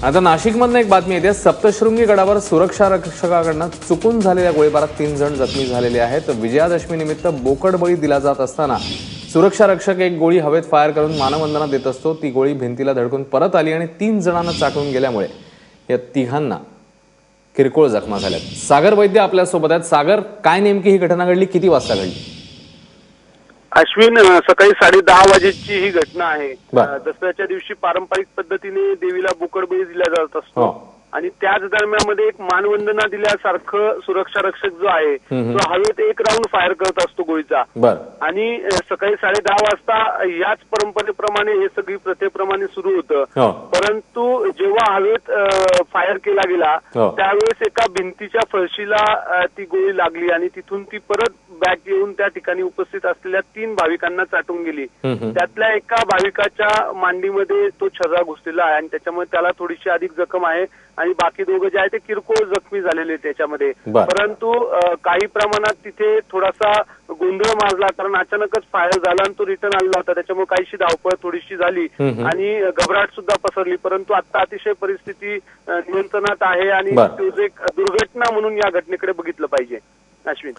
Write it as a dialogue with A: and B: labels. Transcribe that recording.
A: आता नाशिकमधून एक बातमी येते। सप्तशृंगी गडावर सुरक्षा रक्षकाकडून चुकून झालेल्या गोळीबारात 3 जण जखमी झालेले आहेत। विजयादशमी निमित्त बोकड बळी दिला जात असताना सुरक्षा रक्षक एक गोळी हवेत फायर करून मानवंदना देत असतो। ती गोळी भिंतीला धडकून परत आली आणि 3 जणांना चाटून गेल्यामुळे या तिघांना किरकोळ जखमा झाल्यात। सागर वैद्य आपल्या सोबत आहेत। सागर, काय नेमकी ही घटना घडली, किती वाजता घडली?
B: अश्विन, सकाळी 10:30 वाजेची ही घटना आहे। दसऱ्याच्या दिवशी पारंपरिक पद्धतीने देवीला बोकडबळी दिला जात असतो आणि त्याच दरम्यानमध्ये एक मानवंदना दिल्यासारखं सुरक्षा रक्षक जो आहे तो हवेत एक राऊंड फायर करत असतो गोळीचा। आणि सकाळी 10:30 वाजता याच परंपरेप्रमाणे हे सगळी प्रथेप्रमाणे सुरू होतं। परंतु जेव्हा हवेत फायर केला गेला त्यावेळेस एका भिंतीच्या फरशीला ती गोळी लागली आणि तिथून ती परत बॅक येऊन त्या ठिकाणी उपस्थित असलेल्या 3 भाविकांना चाटून गेली। त्यातल्या एका भाविकाच्या मांडीमध्ये तो छर्रा घुसलेला आहे आणि त्याच्यामुळे त्याला थोडीशी अधिक जखम आहे आणि बाकी दोघं जे आहे ते किरकोळ जखमी झालेले त्याच्यामध्ये। परंतु काही प्रमाणात तिथे थोडासा गोंधळ माजला, कारण अचानकच फायर झाला आणि तो रिटर्न आलेला होता, त्याच्यामुळे काहीशी धावपळ थोडीशी झाली आणि घबराट सुद्धा पसरली। परंतु आता अतिशय परिस्थिती नियंत्रणात आहे आणि एक दुर्घटना म्हणून या घटनेकडे बघितलं पाहिजे। अश्विन।